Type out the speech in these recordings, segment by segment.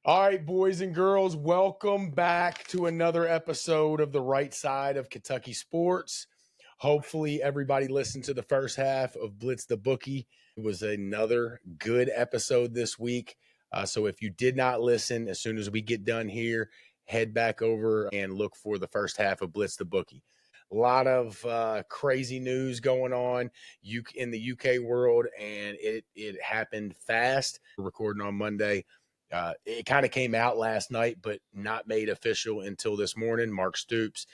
All right, boys and girls, welcome back to another episode of the Right Side of Kentucky Sports. Hopefully, everybody listened to the first half of Blitz the Bookie. It was another good episode this week. So if you did not listen, as soon as we get done here, head back over and look for the first half of Blitz the Bookie. A lot of crazy news going on in the UK world, and it happened fast. We're recording on Monday. It kind of came out last night, but not made official until this morning. Mark Stoops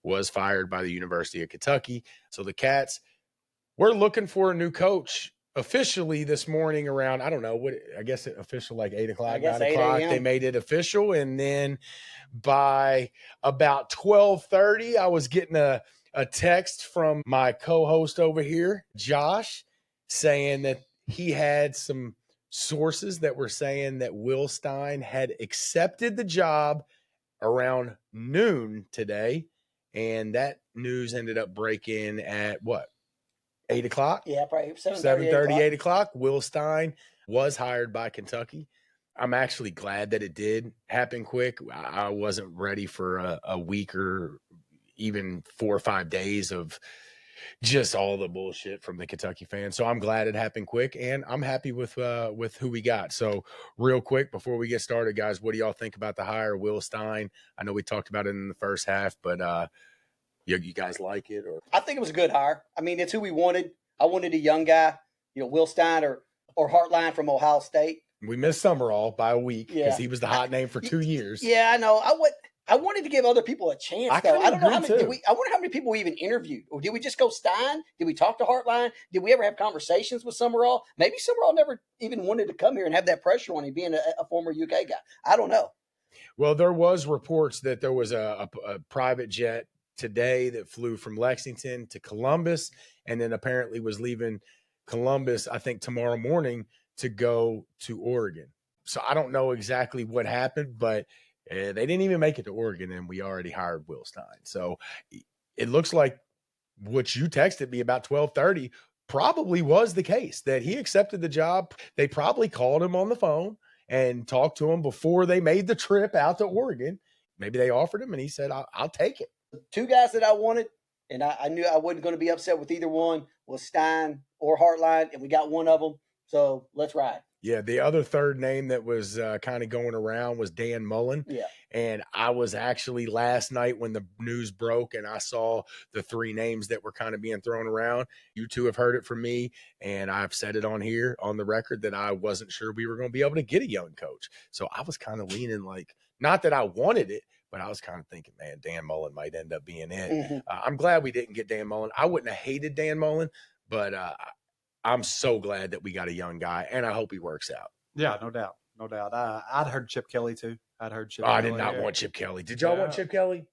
was fired by the University of Kentucky. So the Cats, we're looking for a new coach officially this morning around, I don't know, what I guess official like 8 o'clock, 9 o'clock. They made it official. And then by about 12:30, I was getting a text from my co-host over here, Josh, saying that he had some sources that were saying that Will Stein had accepted the job around noon today. And that news ended up breaking at what? 8 o'clock? Yeah, probably 7:30, 8 o'clock. Will Stein was hired by Kentucky. I'm actually glad that it did happen quick. I wasn't ready for a week or even 4 or 5 days of just all the bullshit from the Kentucky fans. So I'm glad it happened quick, and I'm happy with who we got. So real quick, before we get started, guys, what do y'all think about the hire, Will Stein? I know we talked about it in the first half, but you guys like it? Or I think it was a good hire. I mean, it's who we wanted. I wanted a young guy, Will Stein or Hartline from Ohio State. We missed Summerall by a week because he was the hot name for 2 years. Yeah, I know. I wanted to give other people a chance, though. I don't know how many. I wonder how many people we even interviewed. Or did we just go Stein? Did we talk to Hartline? Did we ever have conversations with Summerall? Maybe Summerall never even wanted to come here and have that pressure on him, being a former UK guy. I don't know. Well, there was reports that there was a private jet today that flew from Lexington to Columbus, and then apparently was leaving Columbus, I think, tomorrow morning to go to Oregon. So I don't know exactly what happened, but they didn't even make it to Oregon, and we already hired Will Stein. So it looks like what you texted me about 12:30 probably was the case, that he accepted the job. They probably called him on the phone and talked to him before they made the trip out to Oregon. Maybe they offered him, and he said, I'll take it. Two guys that I wanted, and I knew I wasn't going to be upset with either one, was Stein or Hartline, and we got one of them. So let's ride. Yeah, the other third name that was kind of going around was Dan Mullen. Yeah. And I was actually last night when the news broke and I saw the three names that were kind of being thrown around. You two have heard it from me, and I've said it on here on the record that I wasn't sure we were going to be able to get a young coach. So I was kind of leaning like, not that I wanted it, but I was kind of thinking, man, Dan Mullen might end up being it. Mm-hmm. I'm glad we didn't get Dan Mullen. I wouldn't have hated Dan Mullen, but I'm so glad that we got a young guy, and I hope he works out. Yeah, no doubt. No doubt. I'd heard Chip Kelly, too. I did not want Chip Kelly. Did y'all want Chip Kelly?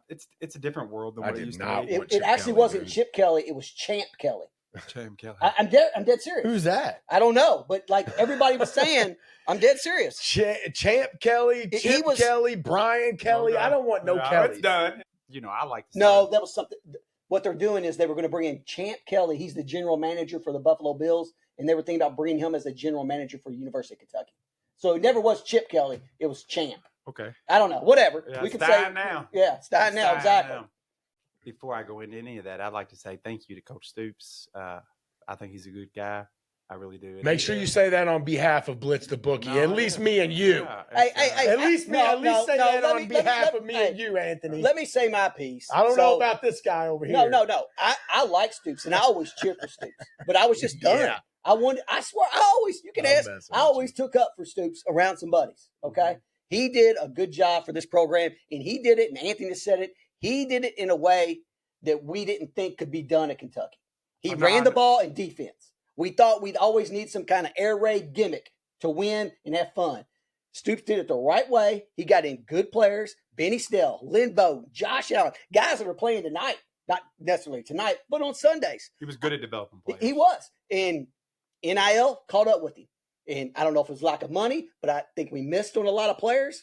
It's a different world than what it used to be. It actually wasn't Chip Kelly. It was Champ Kelly. Champ Kelly. I'm dead serious. Who's that? I don't know, but like everybody was saying, I'm dead serious. Champ Kelly, Chip Kelly, Brian Kelly. I don't want no Kelly. It's done. I like to No, that was something. What they're doing is they were going to bring in Champ Kelly. He's the general manager for the Buffalo Bills, and they were thinking about bringing him as a general manager for the University of Kentucky. So it never was Chip Kelly. It was Champ. Okay. I don't know. Whatever. Yeah, we can say now. Yeah, Stein now. Exactly. Now. Before I go into any of that, I'd like to say thank you to Coach Stoops. I think he's a good guy. I really do. Make sure you say that on behalf of Blitz the Bookie. At least me and you. Yeah. At least say that on behalf of me and you, Anthony. Let me say my piece. I don't know about this guy over here. No. I like Stoops, and I always cheer for Stoops. But I was just done. Yeah. I swear, you can ask. I always took up for Stoops around some buddies. Okay. Mm-hmm. He did a good job for this program, and he did it, and Anthony said it. He did it in a way that we didn't think could be done at Kentucky. He ran the ball in defense. We thought we'd always need some kind of air raid gimmick to win and have fun. Stoops did it the right way. He got in good players, Benny Snell, Lynn Bowden, Josh Allen, guys that are playing tonight, not necessarily tonight, but on Sundays. He was good at developing players. He was. And NIL caught up with him. And I don't know if it was lack of money, but I think we missed on a lot of players.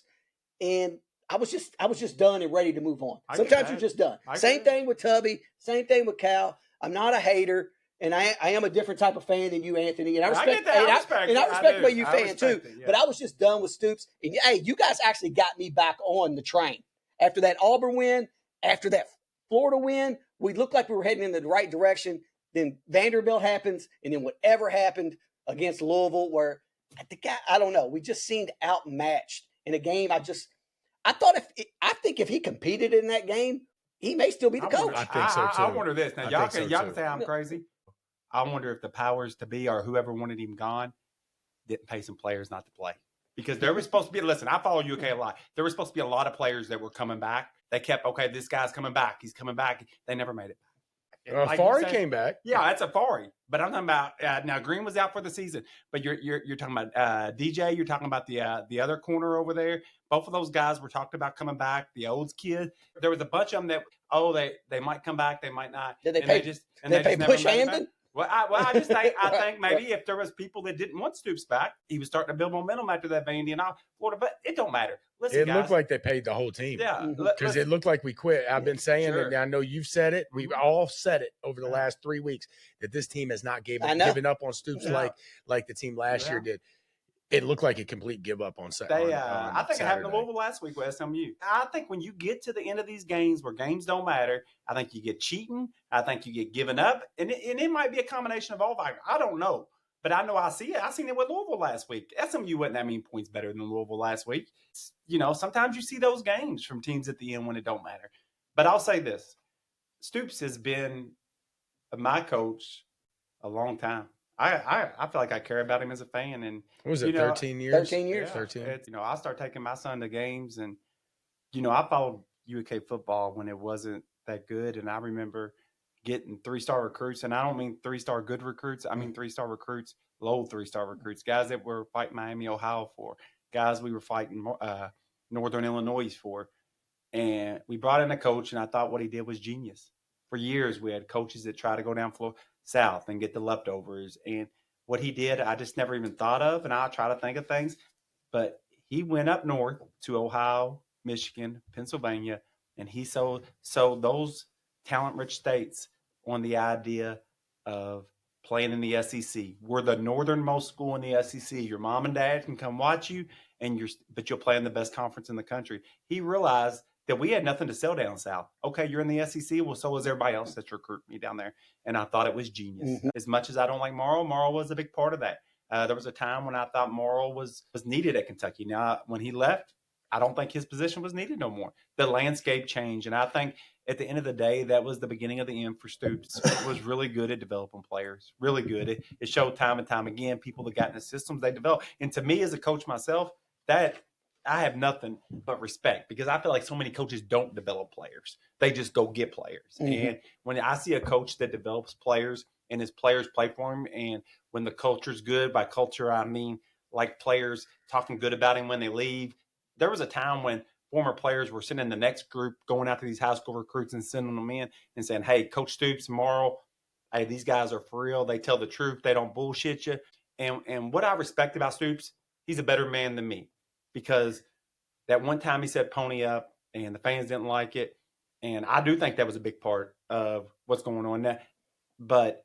And I was just done and ready to move on. Sometimes you're just done. Same thing with Tubby. Same thing with Cal. I'm not a hater. And I am a different type of fan than you, Anthony. And I respect, I respect the way you fan too. Yeah. But I was just done with Stoops. And hey, you guys actually got me back on the train after that Auburn win, after that Florida win. We looked like we were heading in the right direction. Then Vanderbilt happens, and then whatever happened against Louisville, where I don't know, we just seemed outmatched in a game. I think if he competed in that game, he may still be the coach. I think so too. I wonder this. Now, y'all can say I'm crazy. I wonder if the powers to be or whoever wanted him gone didn't pay some players not to play. Because there was supposed to be, listen, I follow UK a lot. There was supposed to be a lot of players that were coming back. They kept, okay, this guy's coming back. He's coming back. They never made it back. Fari came back. Yeah, that's a Fari. But I'm talking about, now Green was out for the season. But you're talking about DJ. You're talking about the other corner over there. Both of those guys were talked about coming back. The Olds kid. There was a bunch of them that, they might come back. They might not. Did they pay Bush Hamden? Well, I just think maybe if there was people that didn't want Stoops back, he was starting to build momentum after that Vandy and Florida. But it don't matter. Listen, it guys, looked like they paid the whole team. Yeah, because it looked like we quit. I've been saying sure. it. And I know you've said it. We've all said it over the last 3 weeks that this team has not given up on Stoops like the team last year did. It looked like a complete give up on Saturday. I think it happened to Louisville last week with SMU. I think when you get to the end of these games where games don't matter, I think you get cheating. I think you get given up. And it might be a combination of all factors. I don't know. But I know I see it. I seen it with Louisville last week. SMU wasn't that many points better than Louisville last week. Sometimes you see those games from teams at the end when it don't matter. But I'll say this. Stoops has been my coach a long time. I feel like I care about him as a fan. And what was it, 13 years? 13 years. Yeah, 13. I start taking my son to games, and I followed UK football when it wasn't that good, and I remember getting 3-star recruits, and I don't mean 3-star good recruits. I mean 3-star recruits, low 3-star recruits, guys that were fighting Miami, Ohio for, guys we were fighting Northern Illinois for, and we brought in a coach, and I thought what he did was genius. For years, we had coaches that try to go down south and get the leftovers. And what he did, I just never even thought of. And I'll try to think of things. But he went up north to Ohio, Michigan, Pennsylvania, and he sold those talent-rich states on the idea of playing in the SEC. We're the northernmost school in the SEC. Your mom and dad can come watch you, but you'll play in the best conference in the country. He realized that we had nothing to sell down south. Okay, you're in the SEC. Well, so was everybody else that's recruiting me down there. And I thought it was genius. Mm-hmm. As much as I don't like Morrow was a big part of that. There was a time when I thought Morrow was needed at Kentucky. Now, when he left, I don't think his position was needed no more. The landscape changed. And I think at the end of the day, that was the beginning of the end for Stoops. He was really good at developing players, really good. It showed time and time again, people that got in the systems they developed. And to me, as a coach myself, that I have nothing but respect, because I feel like so many coaches don't develop players. They just go get players. Mm-hmm. And when I see a coach that develops players and his players play for him, and when the culture's good, by culture, I mean like players talking good about him when they leave. There was a time when former players were sending the next group, going out to these high school recruits and sending them in and saying, hey, Coach Stoops, Morrow, hey, these guys are for real. They tell the truth. They don't bullshit you. And what I respect about Stoops, he's a better man than me. Because that one time he said pony up and the fans didn't like it. And I do think that was a big part of what's going on there. But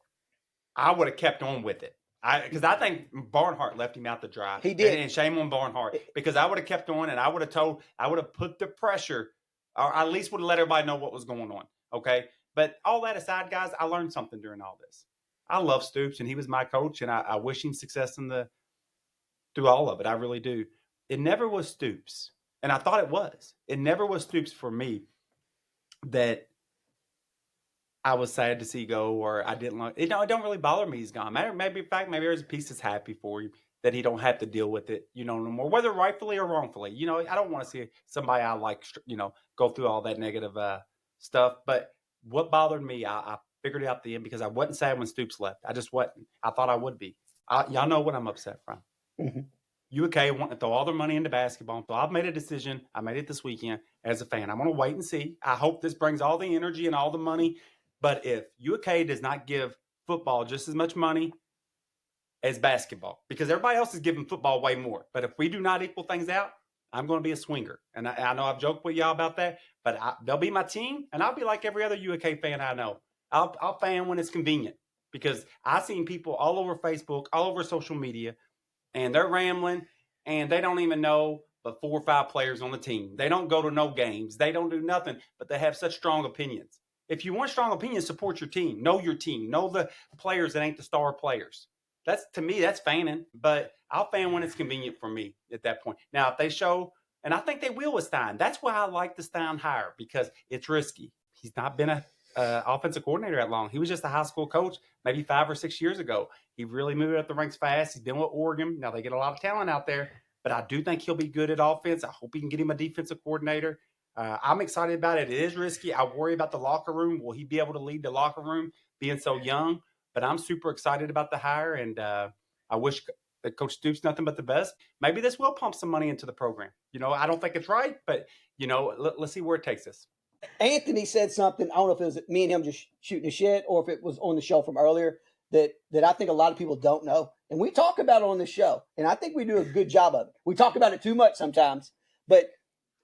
I would have kept on with it. Because I think Barnhart left him out to dry. He did. And shame on Barnhart. Because I would have kept on, and I would have put the pressure, or at least would have let everybody know what was going on. Okay? But all that aside, guys, I learned something during all this. I love Stoops, and he was my coach, and I wish him success through all of it. I really do. It never was Stoops, and I thought it was. It never was Stoops for me that I was sad to see go, or I didn't like it. It don't really bother me he's gone. Maybe there's a piece that's happy for him that he don't have to deal with it, no more, whether rightfully or wrongfully. I don't want to see somebody I like, go through all that negative stuff. But what bothered me, I figured it out at the end, because I wasn't sad when Stoops left. I just wasn't. I thought I would be. Y'all know what I'm upset from. Mm-hmm. UK want to throw all their money into basketball. So I've made a decision. I made it this weekend as a fan. I'm going to wait and see. I hope this brings all the energy and all the money. But if UK does not give football just as much money as basketball, because everybody else is giving football way more. But if we do not equal things out, I'm going to be a swinger. And I know I've joked with y'all about that, but they'll be my team, and I'll be like every other UK fan I know. I'll fan when it's convenient. because I've seen people all over Facebook, all over social media, and they're rambling, and they don't even know but 4 or 5 players on the team. They don't go to no games. They don't do nothing, but they have such strong opinions. If you want strong opinions, support your team. Know your team. Know the players that ain't the star players. To me, that's fanning, but I'll fan when it's convenient for me at that point. Now, if they show, and I think they will with Stein, that's why I like the Stein hire, because it's risky. He's not been a offensive coordinator that long. He was just a high school coach maybe 5 or 6 years ago. He really moved up the ranks fast. He's been with Oregon. Now they get a lot of talent out there, but I do think he'll be good at offense. I hope he can get him a defensive coordinator. I'm excited about it. It is risky. I worry about the locker room. Will he be able to lead the locker room being so young? But I'm super excited about the hire, and I wish that Coach Stoops nothing but the best. Maybe this will pump some money into the program. I don't think it's right, but, let's see where it takes us. Anthony said something. I don't know if it was me and him just shooting the shit or if it was on the show from earlier that I think a lot of people don't know. And we talk about it on the show, and I think we do a good job of it. We talk about it too much sometimes, but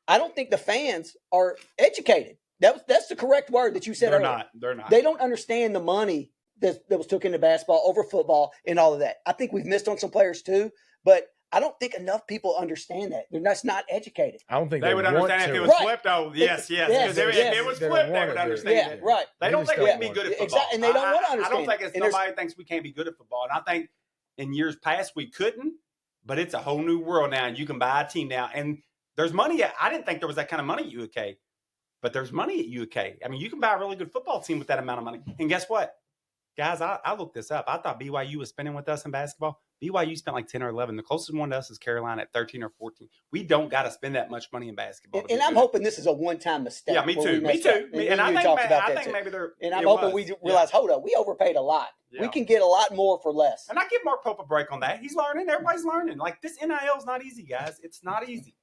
I don't think the fans are educated. That's the correct word that you said earlier. They're not. They don't understand the money that was took into basketball over football and all of that. I think we've missed on some players too, but I don't think enough people understand that. They're just not educated. I don't think they would understand if it was flipped. Oh, yes. Because if it was flipped, they would understand it. Right. They don't think we can be good at football. Exactly, and they don't want to understand. I don't think nobody thinks we can't be good at football. And I think in years past we couldn't, but it's a whole new world now, and you can buy a team now. And there's money. I didn't think there was that kind of money at UK, but there's money at UK. I mean, you can buy a really good football team with that amount of money. And guess what? Guys, I looked this up. I thought BYU was spending with us in basketball. BYU spent like 10 or 11. The closest one to us is Carolina at 13 or 14. We don't got to spend that much money in basketball. And I'm hoping this is a one-time mistake. Yeah, me too. And I think maybe they're. And I'm hoping we realize, hold up, we overpaid a lot. Yeah. We can get a lot more for less. And I give Mark Pope a break on that. He's learning. Everybody's learning. Like, this NIL is not easy, guys. It's not easy.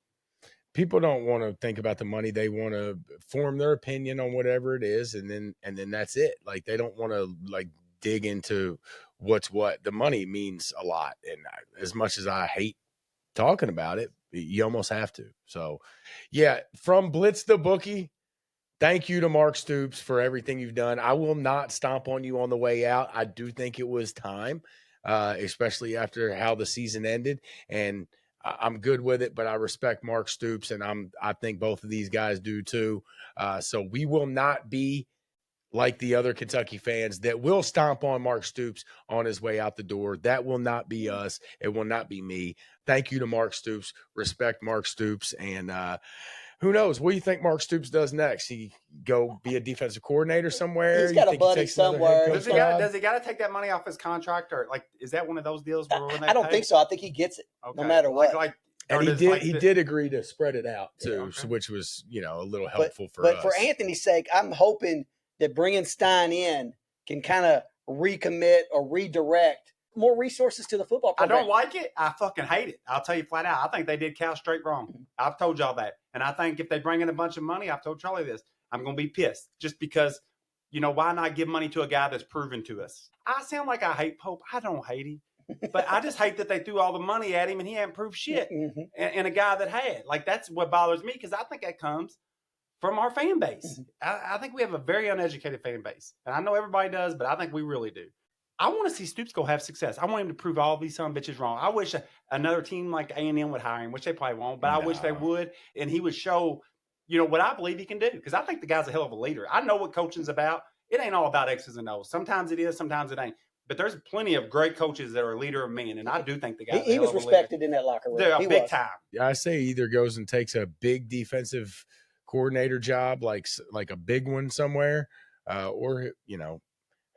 People don't want to think about the money. They want to form their opinion on whatever it is, and then that's it. Like, they don't want to dig into what's what. The money means a lot, and as much as I hate talking about it, you almost have to. So yeah, from Blitz the Bookie, thank you to Mark Stoops for everything you've done. I will not stomp on you on the way out. I do think it was time, especially after how the season ended, and I'm good with it, but I respect Mark Stoops, and I think both of these guys do too. So we will not be like the other Kentucky fans that will stomp on Mark Stoops on his way out the door. That will not be us. It will not be me. Thank you to Mark Stoops. Respect Mark Stoops. And who knows? What do you think Mark Stoops does next? He go be a defensive coordinator somewhere? He's got a buddy somewhere. Does he got to take that money off his contract? Or, is that one of those deals where when they I don't think so. I think he gets it no matter what. And he did agree to spread it out too, which was, a little helpful for us. But for Anthony's sake, I'm hoping that bringing Stein in can kind of recommit or redirect more resources to the football program. I don't like it. I fucking hate it. I'll tell you flat out. I think they did Cal straight wrong. I've told y'all that. And I think if they bring in a bunch of money, I've told Charlie this, I'm going to be pissed just because, why not give money to a guy that's proven to us? I sound like I hate Pope. I don't hate him. But I just hate that they threw all the money at him and he hadn't proved shit. And a guy that had. That's what bothers me, because I think that comes from our fan base. I think we have a very uneducated fan base. And I know everybody does, but I think we really do. I want to see Stoops go have success. I want him to prove all these son of bitches wrong. I wish another team like A&M would hire him, which they probably won't, but I wish they would. And he would show, what I believe he can do. Because I think the guy's a hell of a leader. I know what coaching's about. It ain't all about X's and O's. Sometimes it is, sometimes it ain't. But there's plenty of great coaches that are a leader of men, and I do think the guy he was respected in that locker room. They're big time. Yeah, I say either goes and takes a big defensive coordinator job, like a big one somewhere, or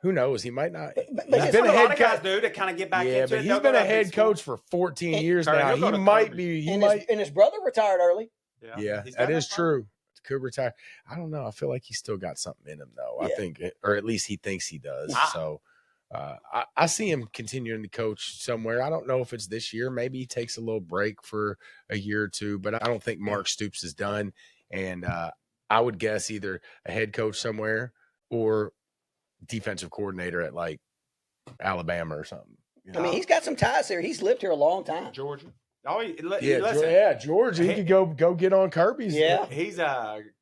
who knows? He might not. He's been a head coach. Guys do to kind of get back into but he's been a head coach for 14 years now. He might be. And his brother retired early. Yeah, that is true. Could retire. I don't know. I feel like he's still got something in him, though. I think, or at least he thinks he does. So I see him continuing to coach somewhere. I don't know if it's this year. Maybe he takes a little break for a year or two, but I don't think Mark Stoops is done. And I would guess either a head coach somewhere or defensive coordinator at Alabama or something. I mean, he's got some ties there. He's lived here a long time. Georgia. Georgia. He could go get on Kirby's. Yeah, he's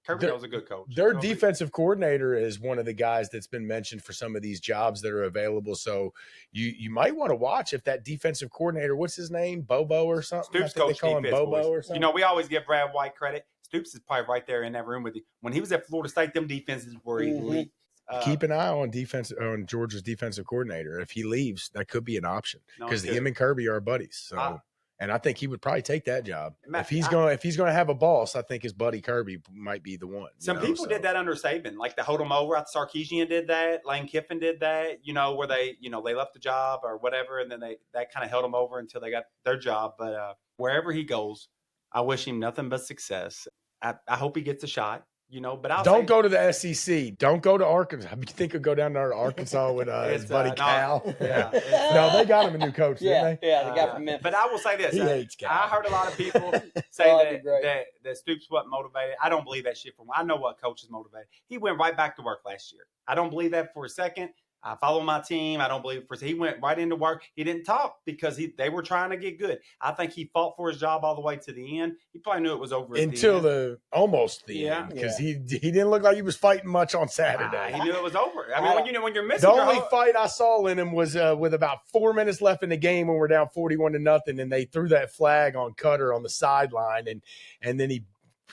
Kirby was a good coach. Their defensive coordinator is one of the guys that's been mentioned for some of these jobs that are available. So you might want to watch if that defensive coordinator, what's his name, Bobo or something? Stoops they call him Bobo or something. We always give Brad White credit. Stoops is probably right there in that room with you. When he was at Florida State, them defenses were elite. Keep an eye on Georgia's defensive coordinator. If he leaves, that could be an option because him and Kirby are buddies. So. And I think he would probably take that job. If he's going to have a boss, I think his buddy Kirby might be the one. Some people did that under Saban, like they hold him over. Sarkisian did that. Lane Kiffin did that. Where they left the job or whatever, and then that kind of held him over until they got their job. But wherever he goes, I wish him nothing but success. I hope he gets a shot. But don't go to the SEC. Don't go to Arkansas. You think he'll go down there to Arkansas with his buddy Cal? Yeah. No, they got him a new coach, didn't they? Yeah, the guy from Memphis. But I will say this. He hates Cal. I heard a lot of people say that Stoops wasn't motivated. I don't believe that shit from him. I know what coach is motivated. He went right back to work last year. I don't believe that for a second. I follow my team. I don't believe it for a second. He went right into work. He didn't talk because they were trying to get good. I think he fought for his job all the way to the end. He probably knew it was over until almost the end because he didn't look like he was fighting much on Saturday. He knew it was over. I mean, when you're missing the only fight I saw in him was with about 4 minutes left in the game when we're down 41-0, and they threw that flag on Cutter on the sideline, and then he.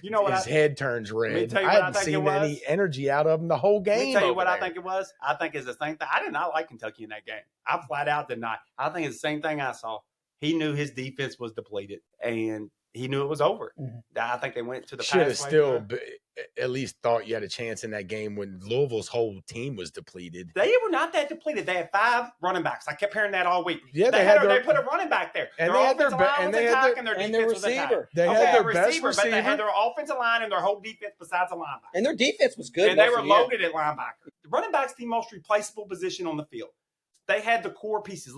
His head turns red. I hadn't seen any energy out of him the whole game. Let me tell you what I think it was. I think it's the same thing. I did not like Kentucky in that game. I flat out did not. I think it's the same thing I saw. He knew his defense was depleted, and he knew it was over. Mm-hmm. I think they went to the should have still at least thought you had a chance in that game when Louisville's whole team was depleted. They were not that depleted. They had 5 running backs. I kept hearing that all week. Yeah, they put a running back there. And their offensive line was attacking, their defense was attacking. They had their best receiver. But they had their offensive line and their whole defense besides the linebacker. And their defense was good. And they were loaded at linebacker. The running back's the most replaceable position on the field. They had the core pieces.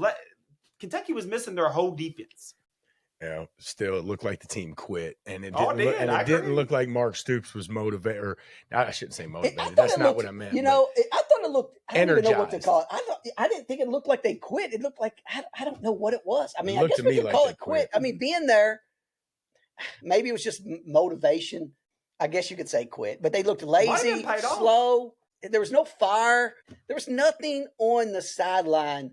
Kentucky was missing their whole defense. Yeah, still, it looked like the team quit, and it didn't look like Mark Stoops was motivated. Or I shouldn't say motivated. That's not what I meant. I thought it looked. I don't even know what to call it. I didn't think it looked like they quit. It looked like I don't know what it was. I mean, I guess we could call it quit. I mean, being there, maybe it was just motivation. I guess you could say quit, but they looked lazy, slow. There was no fire. There was nothing on the sideline.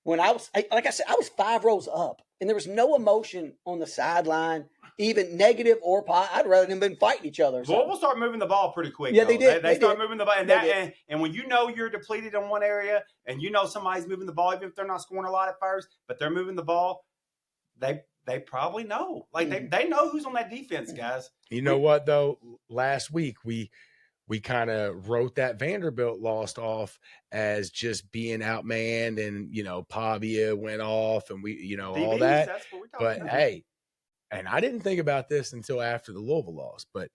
When I was, like I said, I was 5 rows up, and there was no emotion on the sideline, even negative or positive. I'd rather them been fighting each other. Well, we'll start moving the ball pretty quick. Yeah, they did. They start moving the ball, and when you know you're depleted in one area, and you know somebody's moving the ball, even if they're not scoring a lot at first, but they're moving the ball, they probably know. Like they know who's on that defense, guys. You know what though? Last week we kind of wrote that Vanderbilt loss off as just being outmanned, and Pavia went off, and we all that. That's what we're talking about. Hey, and I didn't think about this until after the Louisville loss, but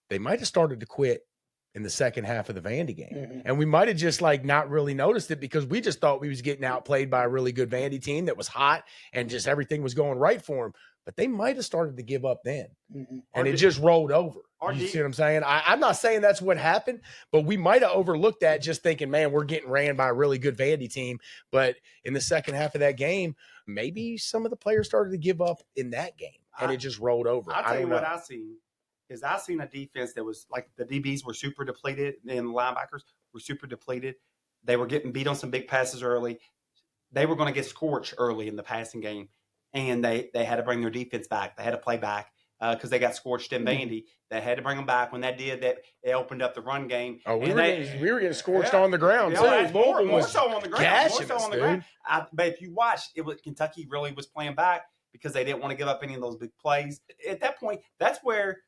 they might have started to quit in the second half of the Vandy game, mm-hmm. and we might have just not really noticed it because we just thought we was getting outplayed by a really good Vandy team that was hot and just everything was going right for them. But they might have started to give up then, mm-hmm. and it just rolled over. You see what I'm saying? I'm not saying that's what happened, but we might have overlooked that just thinking, man, we're getting ran by a really good Vandy team. But in the second half of that game, maybe some of the players started to give up in that game, and it just rolled over. I'll tell you what I seen is I seen a defense that was like the DBs were super depleted and the linebackers were super depleted. They were getting beat on some big passes early. They were going to get scorched early in the passing game. And they had to bring their defense back. They had to play back because they got scorched in Vandy. They had to bring them back. When that did, that it opened up the run game. Oh, we were getting scorched on the ground too. More so on the ground. But if you watch, Kentucky really was playing back because they didn't want to give up any of those big plays. At that point, that's where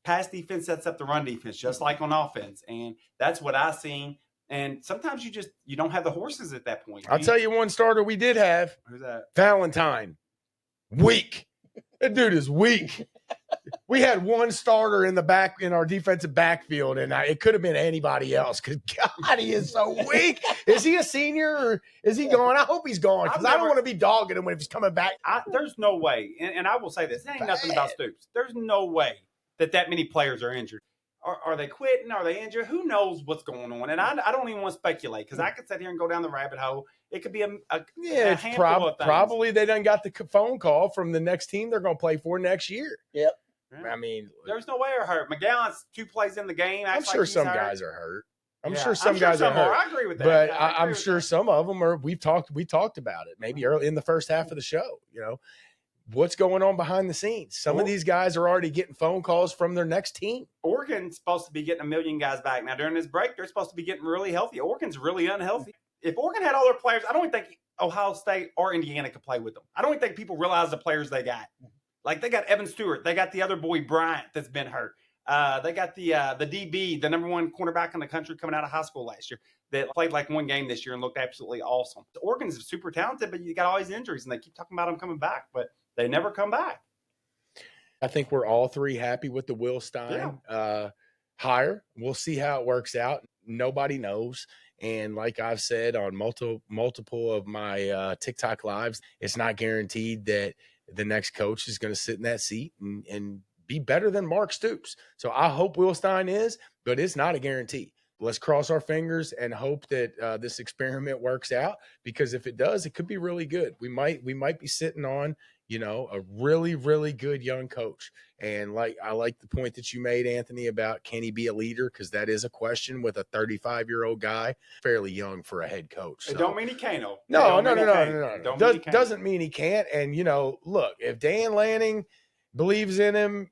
pass defense sets up the run defense, just like on offense. And that's what I seen. And sometimes you don't have the horses at that point. I'll tell you one starter we did have. Who's that? Valentine. Weak. That dude is weak. We had one starter in our defensive backfield, and it could have been anybody else because, God, he is so weak. Is he a senior or is he gone? I hope he's gone because I don't want to be dogging him when he's coming back. There's no way, and I will say this. It ain't nothing about Stoops. There's no way that many players are injured. Are they quitting? Are they injured? Who knows what's going on? And I don't even want to speculate because I could sit here and go down the rabbit hole. It could be a handful of things. Probably they done got the phone call from the next team they're going to play for next year. Yep. Yeah. I mean, there's no way they're hurt. McGowan's 2 plays in the game. I'm sure some guys are hurt. I'm sure some guys are hurt. I agree with that. But I'm sure some of them are. We talked about it maybe early in the first half of the show. What's going on behind the scenes? Some of these guys are already getting phone calls from their next team. Oregon's supposed to be getting 1 million guys back. Now, during this break, they're supposed to be getting really healthy. Oregon's really unhealthy. If Oregon had all their players, I don't think Ohio State or Indiana could play with them. I don't think people realize the players they got. Like, they got Evan Stewart. They got the other boy, Bryant, that's been hurt. They got the DB, the number 1 cornerback in the country coming out of high school last year that played like 1 game this year and looked absolutely awesome. Oregon's super talented, but you got all these injuries, and they keep talking about them coming back, but they never come back. I think we're all 3 happy with the Will Stein hire. We'll see how it works out. Nobody knows. And like I've said on multiple of my TikTok lives, it's not guaranteed that the next coach is going to sit in that seat and be better than Mark Stoops. So I hope Will Stein is, but it's not a guarantee. Let's cross our fingers and hope that this experiment works out, because if it does, it could be really good. We might be sitting on, a really, really good young coach. And I like the point that you made, Anthony, about can he be a leader? Because that is a question with a 35-year-old guy, fairly young for a head coach. So. It don't mean he can't. No. Doesn't mean he can't. And, look, if Dan Lanning believes in him,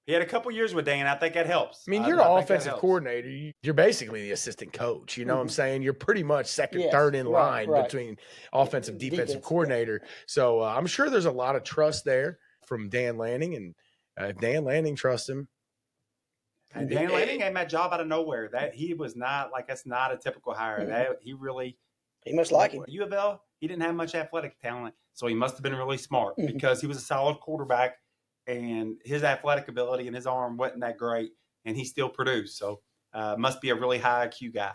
he had a couple years with Dan. I think that helps. I mean, you're the offensive coordinator. You're basically the assistant coach. You know what I'm saying? You're pretty much second, third in line between offensive, defensive coordinator. So I'm sure there's a lot of trust there from Dan Lanning. And if Dan Lanning trusts him. And Dan Lanning came that job out of nowhere. That he was not that's not a typical hire. He must like him. U of L, he didn't have much athletic talent, so he must have been really smart because he was a solid quarterback. And his athletic ability and his arm wasn't that great, and he still produced. So must be a really high IQ guy.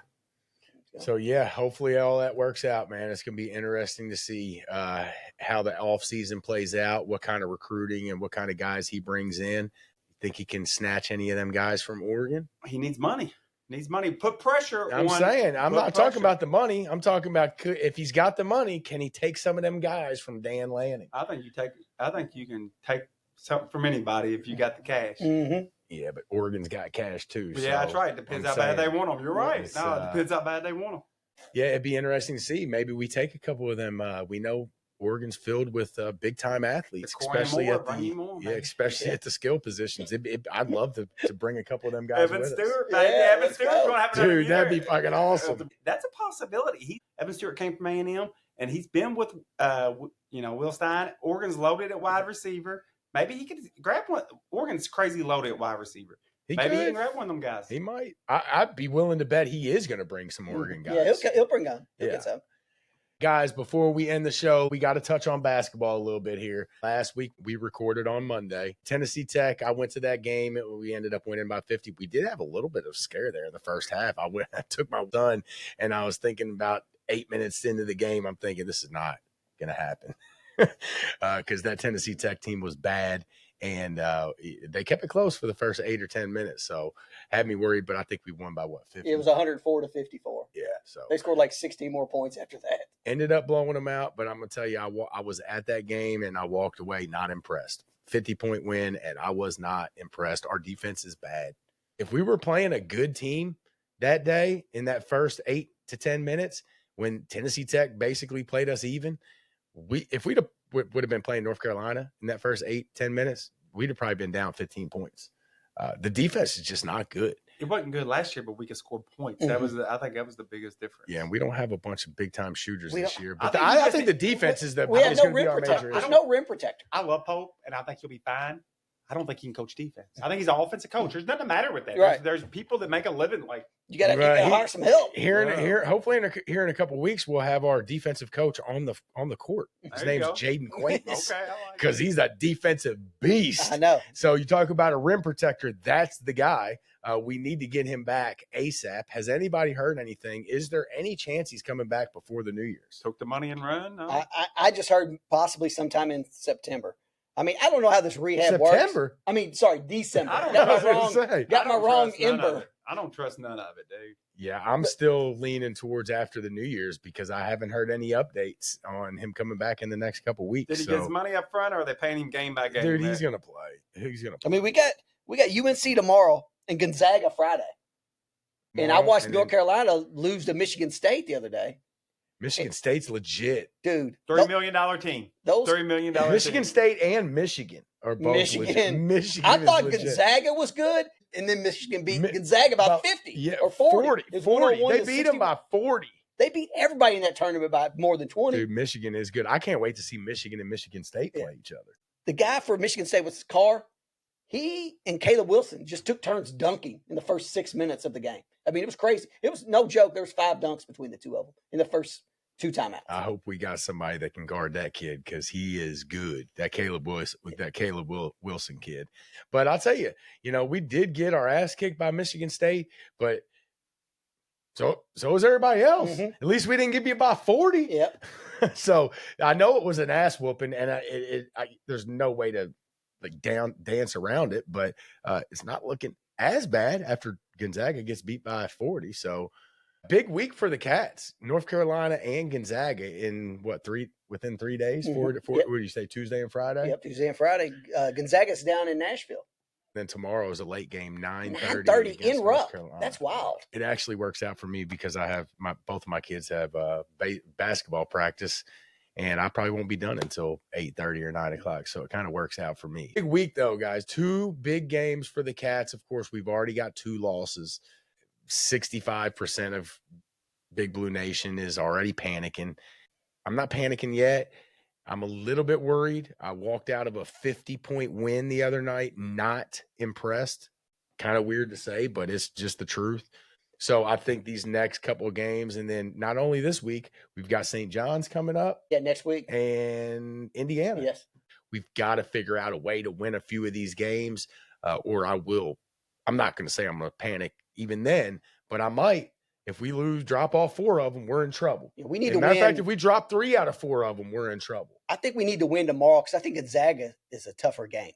So, hopefully all that works out, man. It's going to be interesting to see how the offseason plays out, what kind of recruiting and what kind of guys he brings in. Think he can snatch any of them guys from Oregon? He needs money. Put pressure I'm not talking about the money. I'm talking about if he's got the money, can he take some of them guys from Dan Lanning? I think you can take something from anybody if you got the cash. Mm-hmm. Yeah, but Oregon's got cash too. Yeah, that's right. Depends how bad they want them. You're right. It depends how bad they want them. Yeah, it'd be interesting to see. Maybe we take a couple of them. We know Oregon's filled with big time athletes, especially at the skill positions. I'd love to bring a couple of them guys. Evan with Stewart, us. Evan Stewart's going to have dude, that'd be fucking awesome. That's a possibility. Evan Stewart came from A&M, and he's been with Will Stein. Oregon's loaded at wide receiver. Maybe he could grab one. Oregon's crazy loaded at wide receiver. Maybe he can grab one of them guys. He might. I'd be willing to bet he is going to bring some Oregon guys. Yeah, he'll bring on. He'll get some. Guys, before we end the show, we got to touch on basketball a little bit here. Last week, we recorded on Monday. Tennessee Tech, I went to that game. We ended up winning by 50. We did have a little bit of scare there in the first half. I took my son, and I was thinking about 8 minutes into the game, I'm thinking this is not going to happen. Because that Tennessee Tech team was bad, and they kept it close for the first 8 or 10 minutes. So had me worried, but I think we won by 50? It was 104-54. Yeah, so they scored like 16 more points after that. Ended up blowing them out, but I'm gonna tell you, I was at that game and I walked away not impressed. 50-point win, and I was not impressed. Our defense is bad. If we were playing a good team that day in that first 8 to 10 minutes, when Tennessee Tech basically played us even. If we'd would have been playing North Carolina in that first 8-10 minutes, we'd have probably been down 15 points. The defense is just not good. It wasn't good last year, but we could score points. Mm-hmm. I think that was the biggest difference. Yeah, and we don't have a bunch of big time shooters this year. But I think the defense is we have no rim protector. There's no rim protector. I love Pope, and I think he'll be fine. I don't think he can coach defense. I think he's an offensive coach. There's nothing to matter with that. Right. There's people that make a living like you got to hire some help. Hopefully in a couple of weeks we'll have our defensive coach on the court. His name's Jaden Quaintance. Okay, because he's a defensive beast. I know. So you talk about a rim protector. That's the guy. We need to get him back ASAP. Has anybody heard anything? Is there any chance he's coming back before the New Year's? Took the money and run? No. I just heard possibly sometime in September. I mean, I don't know how this rehab works. December. I don't know. Got my wrong ember. I don't trust none of it, dude. Yeah, I'm still leaning towards after the New Year's because I haven't heard any updates on him coming back in the next couple of weeks. Did he get his money up front, or are they paying him game by game? Dude, he's gonna play. He's gonna play. I mean, we got UNC tomorrow and Gonzaga Friday. And I watched North Carolina lose to Michigan State the other day. Michigan State's legit. Dude. $3 million team. $3 million Michigan State and Michigan are both Michigan. Michigan I thought Gonzaga was good, and then Michigan beat Gonzaga by 50 or 40. 40. They beat them by 40. They beat everybody in that tournament by more than 20. Dude, Michigan is good. I can't wait to see Michigan and Michigan State play each other. The guy for Michigan State with his car, he and Caleb Wilson just took turns dunking in the first 6 minutes of the game. I mean, it was crazy. It was no joke. There was 5 dunks between the two of them in the first 2 timeouts. I hope we got somebody that can guard that kid because he is good. That Caleb Wilson kid. But I'll tell you, we did get our ass kicked by Michigan State, but so is everybody else. Mm-hmm. At least we didn't get beat by 40. Yep. So I know it was an ass whooping, and there's no way to dance around it, but it's not looking as bad after Gonzaga gets beat by 40. So big week for the Cats, North Carolina and Gonzaga in within 3 days? Mm-hmm. What did you say, Tuesday and Friday? Yep, Tuesday and Friday. Gonzaga's down in Nashville. Then tomorrow is a late game, 9:30 in Rupp. That's wild. It actually works out for me because I have both of my kids have basketball practice, and I probably won't be done until 8:30 or 9 o'clock. So it kind of works out for me. Big week though, guys. 2 big games for the Cats. Of course, we've already got 2 losses. 65% of Big Blue Nation is already panicking. I'm not panicking yet. I'm a little bit worried. I walked out of a 50-point win the other night, not impressed. Kind of weird to say, but it's just the truth. So I think these next couple of games, and then not only this week, we've got St. John's coming up. Yeah, next week. And Indiana. Yes. We've got to figure out a way to win a few of these games, or I will. I'm not going to say I'm going to panic even then, but I might. If we drop all 4 of them, we're in trouble. Yeah, we need to win. Matter of fact, if we drop 3 out of 4 of them, we're in trouble. I think we need to win tomorrow because I think Gonzaga is a tougher game.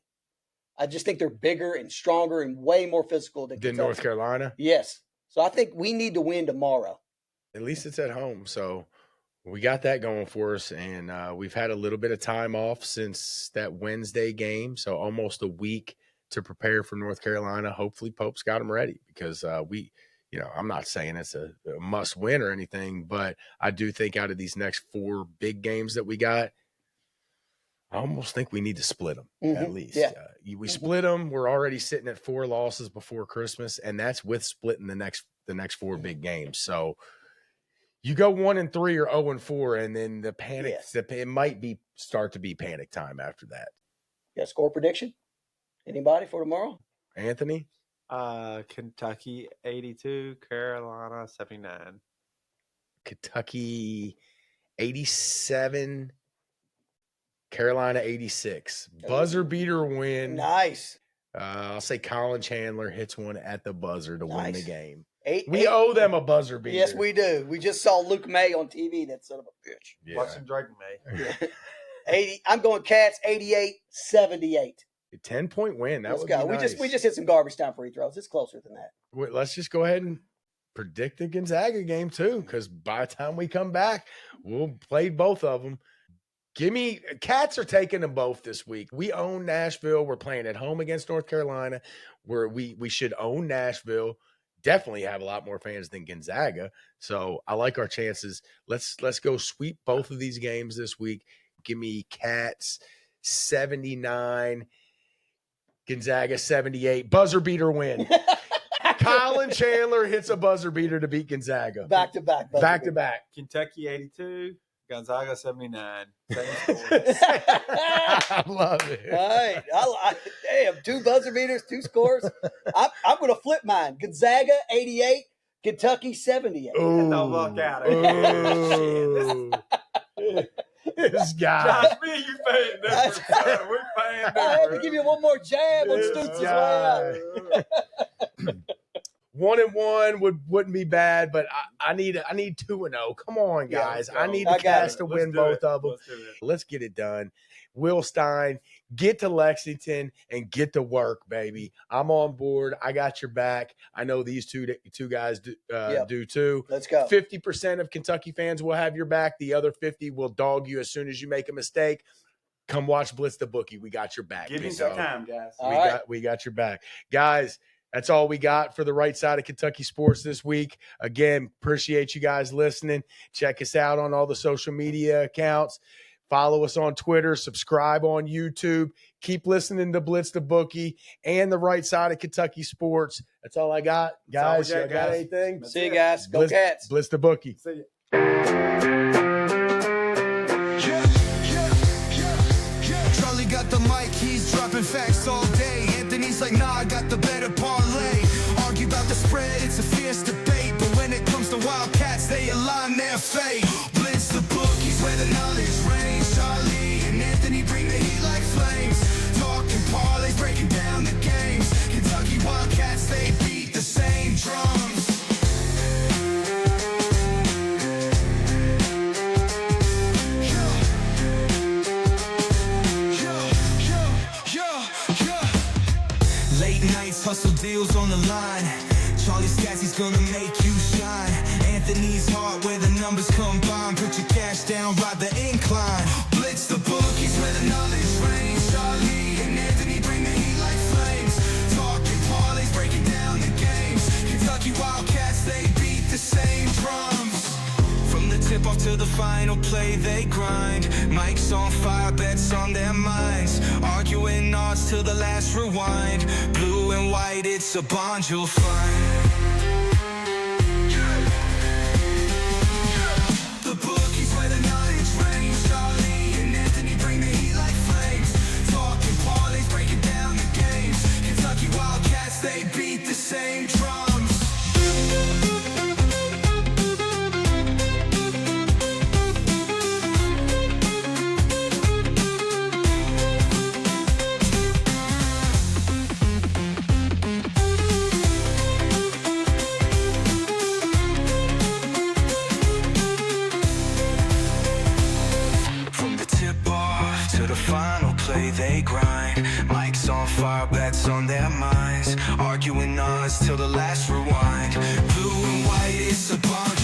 I just think they're bigger and stronger and way more physical than North Carolina? Yes. So I think we need to win tomorrow. At least it's at home. So we got that going for us. And we've had a little bit of time off since that Wednesday game. So almost a week to prepare for North Carolina. Hopefully Pope's got them ready because I'm not saying it's a must win or anything, but I do think out of these next 4 big games that we got, I almost think we need to split them at least. Yeah. We split them. We're already sitting at 4 losses before Christmas, and that's with splitting the next 4 big games. So you go 1-3 or 0-4, and then the panic, it might start to be panic time after that. Yeah, score prediction? Anybody for tomorrow? Anthony? Kentucky 82, Carolina 79. Kentucky 87, Carolina 86. Buzzer beater win. Nice. I'll say Colin Chandler hits one at the buzzer to win the game. We owe them a buzzer beater. Yes, we do. We just saw Luke May on TV. That son of a bitch. Yeah. Watching Drayton May. Yeah. 80. I'm going Cats 88-78. A 10-point win. Let's go. Nice. We just hit some garbage time free throws. It's closer than that. Let's just go ahead and predict the Gonzaga game too, because by the time we come back, we'll play both of them. Cats are taking them both this week. We own Nashville. We're playing at home against North Carolina, where we should own Nashville. Definitely have a lot more fans than Gonzaga. So I like our chances. Let's go sweep both of these games this week. Give me Cats 79. Gonzaga 78. Buzzer beater win. Colin Chandler hits a buzzer beater to beat Gonzaga. Back to back. Back to back. Kentucky 82. Gonzaga 79. I love it. All right. Damn, 2 buzzer beaters, 2 scores. I'm going to flip mine. Gonzaga 88, Kentucky 78. Don't walk out of here. This guy. Josh, me and you paying different. We're paying different. I had to give you one more jab on Stoops' way out. 1-1 wouldn't be bad, but I need 2-0. Come on, guys. I need the Cats to win both of them. Let's get it done. Will Stein, get to Lexington and get to work, baby. I'm on board. I got your back. I know these two guys do too. Let's go. 50% of Kentucky fans will have your back. The other 50 will dog you as soon as you make a mistake. Come watch Blitz the Bookie. We got your back. Give me some time, guys. We got your back. Guys, that's all we got for the right side of Kentucky sports this week. Again, appreciate you guys listening. Check us out on all the social media accounts. Follow us on Twitter. Subscribe on YouTube. Keep listening to Blitz the Bookie and the right side of Kentucky sports. That's all I got. Guys, you got anything? See you guys. Go Cats. Blitz the Bookie. See you. Charlie got the mic, he's dropping facts all day. Anthony's like, nah, I got the better parlay. Argue about the spread, it's a fierce debate. But when it comes to Wildcats, they align their fate. Blitz the Bookies where the knowledge reigns. Charlie and Anthony bring the heat like flames. Talking parlays, breaking down the games. Kentucky Wildcats, they beat the same drums. Hustle deals on the line. Charlie Scats, he's gonna make you shine. Anthony's heart where the numbers combine. Put your cash down, ride the incline. Blitz the Bookies where the knowledge reigns. Charlie and Anthony bring the heat like flames. Talking parlays, breaking down the games. Kentucky Wildcats, they beat the same drums. From the tip off to the final play, they grind. Mike's on fire, bets on their minds. Arguing odds till the last rewind. Blue and white, it's a bond you'll find. The Bookies where the knowledge reigns. Charlie and Anthony bring the heat like flames. Talking parlays, breaking down the games. Kentucky Wildcats, they beat the same drums. Final play, they grind. Mike's on fire, bets on their minds. Arguing odds till the last rewind. Blue and white, it's a bond.